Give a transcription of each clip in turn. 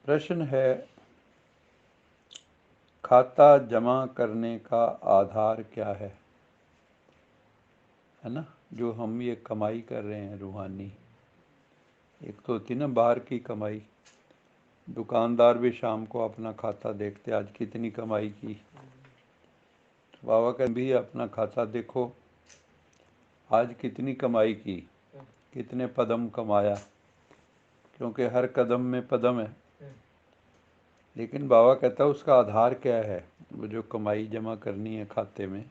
प्रश्न है, खाता जमा करने का आधार क्या है ना। जो हम ये कमाई कर रहे हैं रूहानी, एक तो होती ना बाहर की कमाई। दुकानदार भी शाम को अपना खाता देखते, आज कितनी कमाई की। तो बाबा का भी अपना खाता देखो, आज कितनी कमाई की, कितने कदम कमाया, क्योंकि हर कदम में पदम है। लेकिन बाबा कहता है उसका आधार क्या है। वो जो कमाई जमा करनी है खाते में,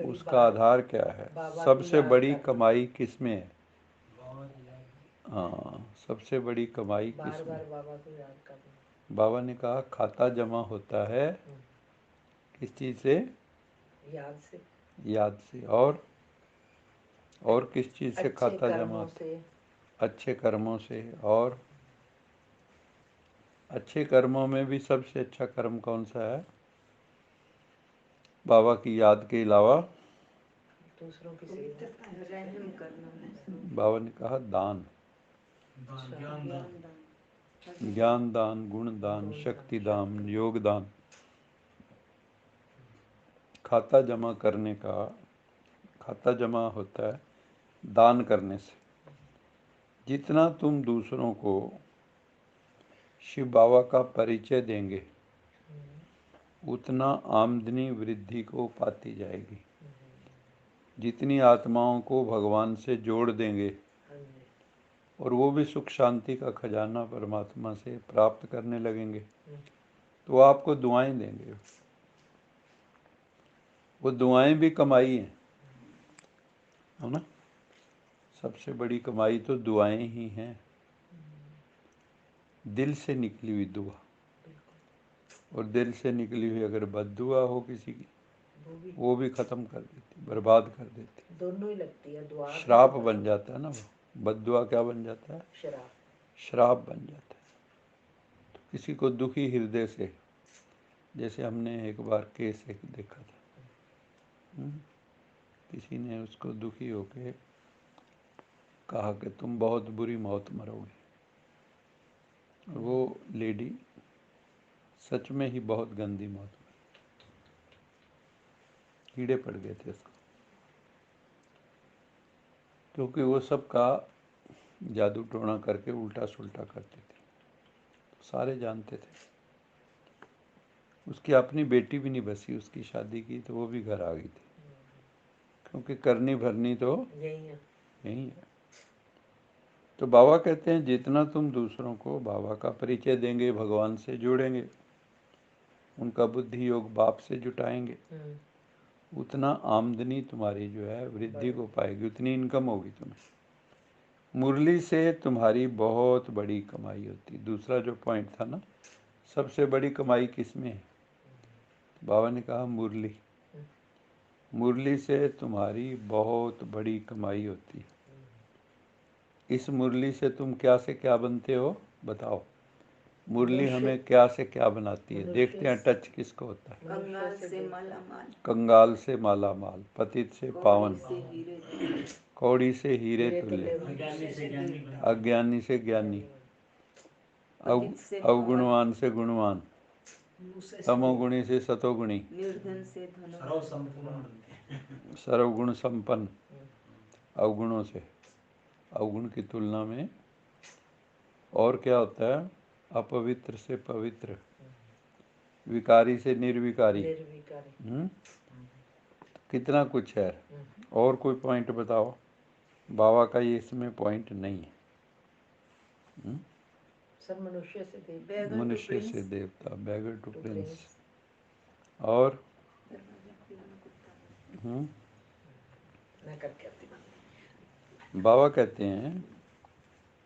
उसका आधार क्या है। सबसे बड़ी कमाई किस में है? हाँ, सबसे बड़ी कमाई किस में? बाबा ने कहा खाता जमा होता है किस चीज से? याद से। याद से। और किस चीज से खाता जमा होता है? अच्छे कर्मों से। और अच्छे कर्मों में भी सबसे अच्छा कर्म कौन सा है बाबा की याद के अलावा? दूसरों की रहम करना। बाबा ने कहा दान, ज्ञान दान, गुण दान, शक्ति दान, योग दान। खाता जमा करने का, खाता जमा होता है दान करने से। जितना तुम दूसरों को शिव बाबा का परिचय देंगे, उतना आमदनी वृद्धि को पाती जाएगी। जितनी आत्माओं को भगवान से जोड़ देंगे और वो भी सुख शांति का खजाना परमात्मा से प्राप्त करने लगेंगे, तो आपको दुआएं देंगे। वो दुआएं भी कमाई है ना। सबसे बड़ी कमाई तो दुआएं ही हैं। दिल से निकली हुई दुआ, और दिल से निकली हुई अगर बद्दुआ हो किसी की, वो भी खत्म कर देती, बर्बाद कर देती। दोनों ही लगती है दुआ। श्राप बन जाता है ना वो। बद्दुआ क्या बन जाता है? श्राप बन जाता है। तो किसी को दुखी हृदय से, जैसे हमने एक बार केस एक देखा था, किसी ने उसको दुखी होके कहा कि तुम बहुत बुरी मौत मरोगे। और वो लेडी सच में ही बहुत गंदी मौत मरी, कीड़े पड़ गए थे उसको, क्योंकि वो सब का जादू टोना करके उल्टा सुल्टा करती थी, तो सारे जानते थे। उसकी अपनी बेटी भी नहीं बसी, उसकी शादी की तो वो भी घर आ गई थी, क्योंकि करनी भरनी तो यही है। तो बाबा कहते हैं जितना तुम दूसरों को बाबा का परिचय देंगे, भगवान से जोड़ेंगे, उनका बुद्धि योग बाप से जुटाएंगे, उतना आमदनी तुम्हारी जो है वृद्धि को पाएगी, उतनी इनकम होगी तुम्हें। मुरली से तुम्हारी बहुत बड़ी कमाई होती। दूसरा जो पॉइंट था ना, सबसे बड़ी कमाई किस में है? बाबा ने कहा मुरली। मुरली से तुम्हारी बहुत बड़ी कमाई होती। इस मुरली से तुम क्या से क्या बनते हो बताओ। मुरली हमें क्या से क्या बनाती है? देखते हैं टच किसको होता है। कंगाल से माला माल, पतित से पावन, कौड़ी से हीरे तुल्य, अज्ञानी से ज्ञानी, अवगुणवान से गुणवान, तमोगुणी से सतोगुणी, सर्वगुण संपन्न। अवगुणों से, अवगुण की तुलना में और क्या होता है? अपवित्र से पवित्र, विकारी से निर्विकारी। कितना कुछ है। और कोई पॉइंट बताओ। बाबा का ये इसमें पॉइंट नहीं है। सब मनुष्य से देवता, बैगर टू प्रिंस। और बाबा कहते हैं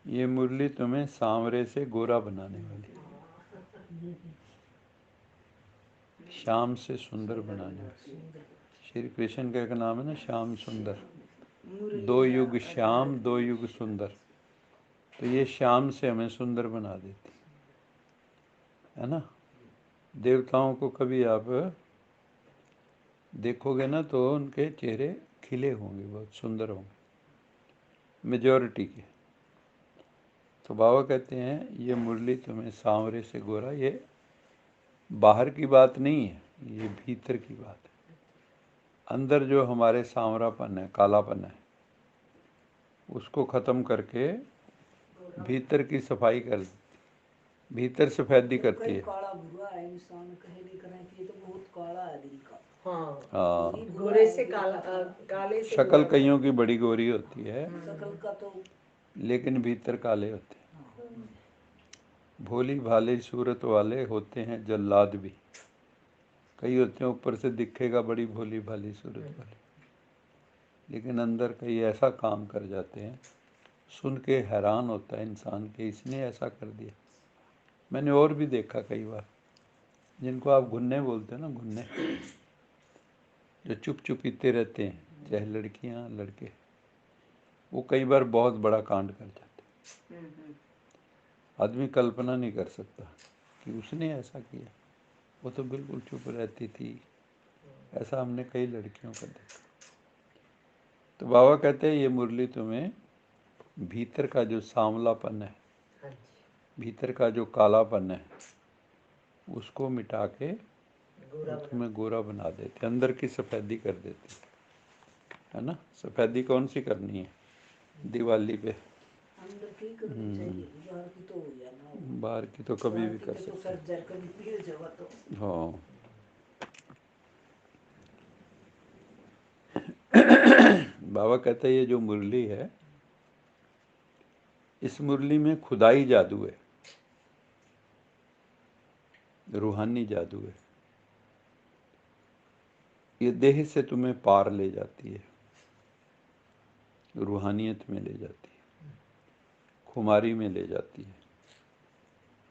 ये मुरली तुम्हें सांवरे से गोरा बनाने वाली, श्याम से सुंदर बनाने वाली। श्री कृष्ण का एक नाम है ना, श्याम सुंदर। दो युग श्याम, दो युग सुंदर। तो ये श्याम से हमें सुंदर बना देती है ना। देवताओं को कभी आप देखोगे ना तो उनके चेहरे खिले होंगे, बहुत सुंदर होंगे, मेजॉरिटी के। तो बाबा कहते हैं ये मुरली तुम्हें सांवरे से गोरा, ये बाहर की बात नहीं है, ये भीतर की बात है। अंदर जो हमारे सांवरापन है, कालापन है, उसको ख़त्म करके भीतर की सफाई कर, भीतर सफेदी करती है। काला बुरा है, इंसान कहे नहीं करें कि ये तो बहुत काला है दिल का। हाँ, गोरे से काला, काले से शक्ल कईयों की बड़ी गोरी होती है, शकल का तो लेकिन भीतर काले होते हैं। भोली भाली सूरत वाले होते हैं जल्लाद भी। कई होते हैं ऊपर से दिखेगा बड़ी भोली भाली सूरत वाले, लेकिन अंदर कई ऐसा काम कर जाते हैं, सुन के हैरान होता है इंसान के इसने ऐसा कर दिया। मैंने और भी देखा कई बार, जिनको आप गुन्ने बोलते हैं ना, गुन्ने जो चुप चुप पीते रहते हैं, चाहे लड़कियां लड़के, वो कई बार बहुत बड़ा कांड कर जाते हैं। आदमी कल्पना नहीं कर सकता कि उसने ऐसा किया, वो तो बिल्कुल चुप रहती थी। ऐसा हमने कई लड़कियों को देखा। तो बाबा कहते हैं ये मुरली तुम्हें भीतर का जो सांवलापन है, भीतर का जो कालापन है, उसको मिटा के वो तुम्हें गोरा बना देते, अंदर की सफ़ेदी कर देती है ना। सफ़ेदी कौन सी करनी है दिवाली पे? अंदर की करनी चाहिए, बाहर की तो हो गया ना। बाहर की तो कभी भी कर तो सकते सर जर कभी पीड़ जावा तो। हाँ। बाबा कहते हैं ये जो मुरली है, इस मुरली में खुदाई जादू है, रूहानी जादू है। ये देह से तुम्हें पार ले जाती है, रूहानियत में ले जाती है, खुमारी में ले जाती है।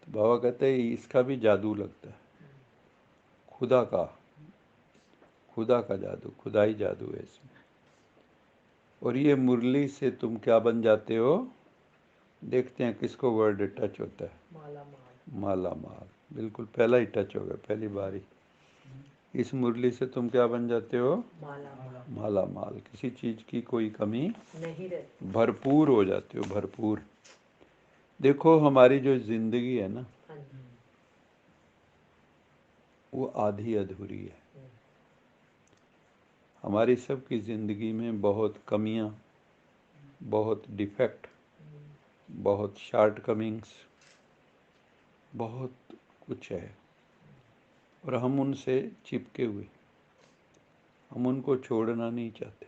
तो बाबा कहते हैं इसका भी जादू लगता है, खुदा का जादू, खुदाई जादू है इसमें। और ये मुरली से तुम क्या बन जाते हो? देखते हैं किसको वर्ड टच होता है। माला माल, बिल्कुल पहला ही टच हो गया, पहली बारी। इस मुरली से तुम क्या बन जाते हो? माला माल, किसी चीज की कोई कमी नहीं रहती, भरपूर हो जाते हो, भरपूर। देखो हमारी जो जिंदगी है ना, वो आधी अधूरी है। हमारी सबकी ज़िंदगी में बहुत कमियां, बहुत डिफेक्ट, बहुत शॉर्ट कमिंग्स, बहुत कुछ है, और हम उनसे चिपके हुए, हम उनको छोड़ना नहीं चाहते।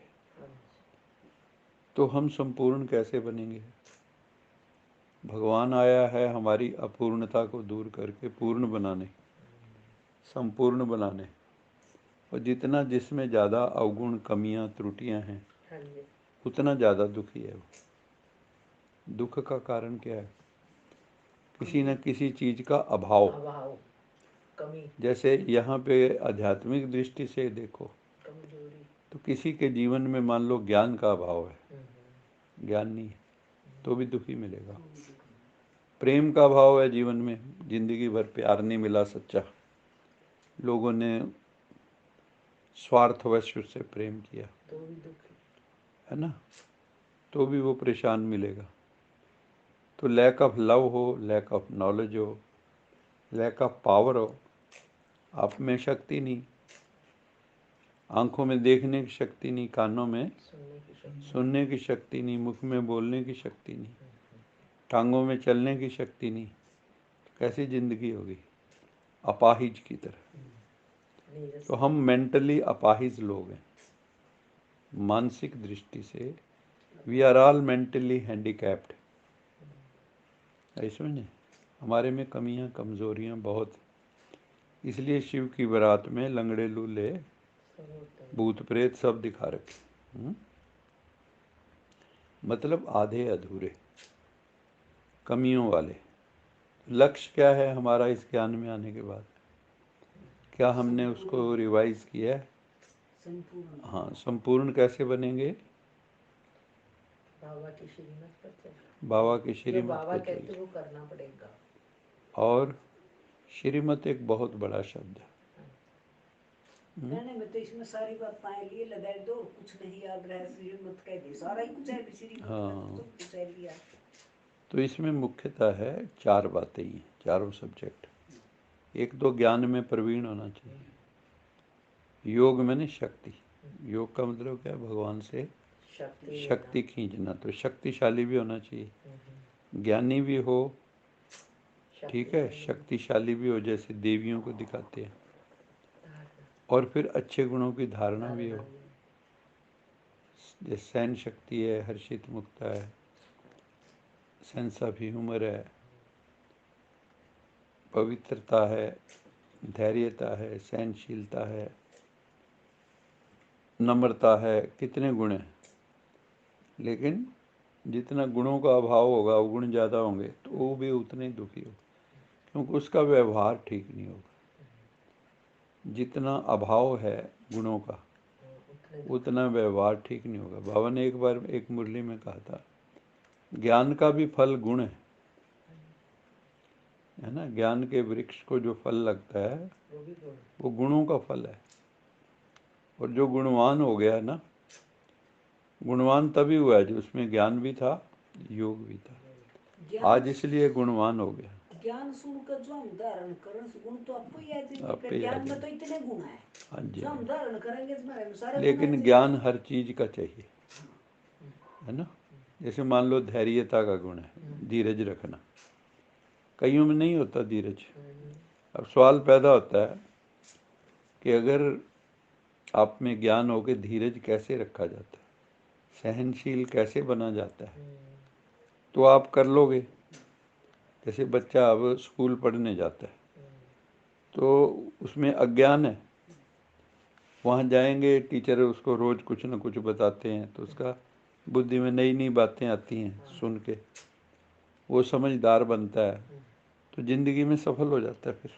तो हम संपूर्ण कैसे बनेंगे? भगवान आया है हमारी अपूर्णता को दूर करके पूर्ण बनाने, संपूर्ण बनाने। और जितना जिसमें ज़्यादा अवगुण, कमियां, त्रुटियां हैं, उतना ज़्यादा दुखी है वो। दुख का कारण क्या है? किसी न किसी चीज़ का अभाव, कमी। जैसे यहाँ पे आध्यात्मिक दृष्टि से देखो तो किसी के जीवन में मान लो ज्ञान का अभाव है, ज्ञान नहीं है तो भी दुखी मिलेगा। प्रेम का अभाव है जीवन में, जिंदगी भर प्यार नहीं मिला सच्चा, लोगों ने स्वार्थवश उससे प्रेम किया, तो भी दुखी है ना, तो भी वो परेशान मिलेगा। तो लैक ऑफ लव हो, लैक ऑफ नॉलेज हो, लैक ऑफ पावर हो, आप में शक्ति नहीं, आंखों में देखने की शक्ति नहीं, कानों में सुनने की शक्ति नहीं, मुख में बोलने की शक्ति नहीं, टांगों में चलने की शक्ति नहीं, कैसी जिंदगी होगी? अपाहिज की तरह। तो हम मेंटली अपाहिज लोग हैं, मानसिक दृष्टि से we are all mentally handicapped. ऐसे में हमारे में कमियां, कमजोरियां बहुत। इसलिए शिव की बारात में लंगड़े लूले, भूत प्रेत सब दिखा रखे। मतलब आधे अधूरे, कमियों वाले। लक्ष्य क्या है हमारा इस ज्ञान में आने के बाद? क्या हमने उसको रिवाइज किया है? हाँ, संपूर्ण कैसे बनेंगे? बाबा की श्रीमत पर चल, बाबा की श्रीमत बाबा कहते वो करना पड़ेगा। और श्रीमत एक बहुत बड़ा शब्द है। कहने में तो इसमें सारी बातें लिए लगा दो, कुछ नहीं याद रहे, श्रीमत कह दी, सारा ही कुछ है श्रीमत में, सब कुछ है लिया। तो इसमें मुख्यतः है 4 बातें ही, चारों सब्जेक्ट। एक तो ज्ञान में प्रवीण होना चाहिए। योग मैंने शक्ति, योग का मतलब क्या है? भगवान से शक्ति खींचना, तो शक्तिशाली भी होना चाहिए, ज्ञानी भी हो, ठीक है, शक्तिशाली भी हो जैसे देवियों को दिखाते हैं, और फिर अच्छे गुणों की धारणा भी हो, जैसे सहन शक्ति है, हर्षित मुक्ता है, सेंस ऑफ ह्यूमर है, पवित्रता है, धैर्यता है, सहनशीलता है, नम्रता है, कितने गुण हैं। लेकिन जितना गुणों का अभाव होगा, अवगुण ज़्यादा होंगे, तो वो भी उतने ही दुखी होगा, क्योंकि उसका व्यवहार ठीक नहीं होगा। जितना अभाव है गुणों का, उतना व्यवहार ठीक नहीं होगा। बाबा ने एक बार एक मुरली में कहा था, ज्ञान का भी फल गुण है ना। ज्ञान के वृक्ष को जो फल लगता है वो गुणों का फल है। और जो गुणवान हो गया ना, गुणवान तभी हुआ है जो उसमें ज्ञान भी था, योग भी था। आज इसलिए गुणवान हो गया। ज्ञान सुनकर जो हम धारण करें गुण तो आपको ही आ जाएंगे, आपको फिर ही आ ज्ञान में जाएंगे। तो इतने गुण है, हाँ जी, जो हम धारण करेंगे तो हमारे में सारे गुण आ लेकिन जाएंगे। ज्ञान हर चीज का चाहिए, है ना। जैसे मान लो धैर्यता का गुण है, धीरज रखना, कईयों में नहीं होता धीरज। अब सवाल पैदा होता है कि अगर आप में ज्ञान हो के धीरज कैसे रखा जाता है, सहनशील कैसे बना जाता है, तो आप कर लोगे। जैसे बच्चा अब स्कूल पढ़ने जाता है तो उसमें अज्ञान है, वहाँ जाएंगे, टीचर उसको रोज़ कुछ न कुछ बताते हैं, तो उसका बुद्धि में नई नई बातें आती हैं, सुन के वो समझदार बनता है, तो ज़िंदगी में सफल हो जाता है। फिर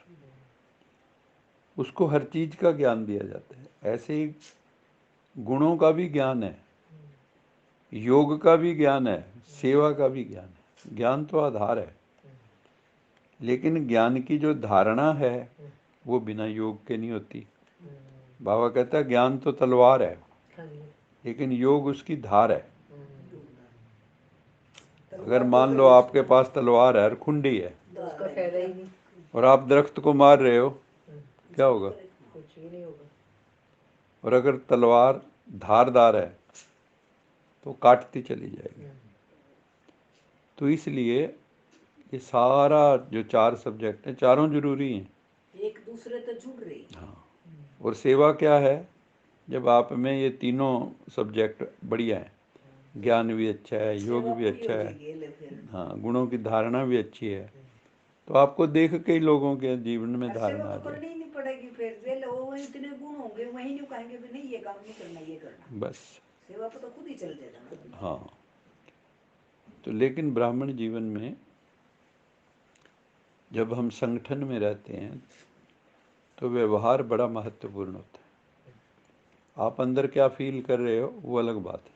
उसको हर चीज़ का ज्ञान दिया जाता है। ऐसे ही गुणों का भी ज्ञान है, योग का भी ज्ञान है, सेवा का भी ज्ञान है। ज्ञान तो आधार है, लेकिन ज्ञान की जो धारणा है वो बिना योग के नहीं होती। बाबा कहता है ज्ञान तो तलवार है, लेकिन योग उसकी धार है। अगर मान लो आपके पास तलवार है और खुंडी है, तो उसका फायदा ही नहीं, और आप दरख्त को मार रहे हो, क्या होगा? कुछ भी नहीं होगा। और अगर तलवार धारदार है तो काटती चली जाएगी। तो इसलिए ये सारा जो 4 सब्जेक्ट हैं, चारों जरूरी हैं, एक दूसरे से जुड़ रही। हाँ। और सेवा क्या है? जब आप में ये तीनों सब्जेक्ट बढ़िया है, ज्ञान भी अच्छा है, योग भी अच्छा है, हाँ, गुणों की धारणा भी अच्छी है, तो आपको देख के ही लोगों के जीवन में धारणा आ तो करनी जाए। ही नहीं पड़ेगी, फिर जेल वो इतने गुण होंगे, वही नहीं कहेंगे भी नहीं ये काम नहीं करना, ये करना, बस, सेवा पर तो खुद ही चल जाएगा। हाँ। तो लेकिन ब्राह्मण जीवन में जब हम संगठन में रहते हैं तो व्यवहार बड़ा महत्वपूर्ण होता है। आप अंदर क्या फील कर रहे हो वो अलग बात है,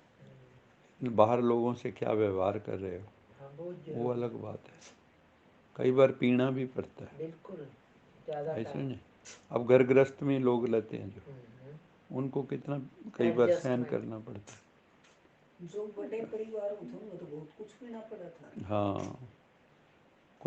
बाहर लोगों से क्या व्यवहार कर रहे हो वो अलग बात है। कई बार पीना भी पड़ता है, बिल्कुल ज्यादा ऐसे नहीं। अब घर गृहस्थ में लोग रहते हैं जो, उनको कितना कई बार सहन करना पड़ता है। जो बड़े परिवार होते हैं तो बहुत कुछ पीना पड़ा था। हाँ,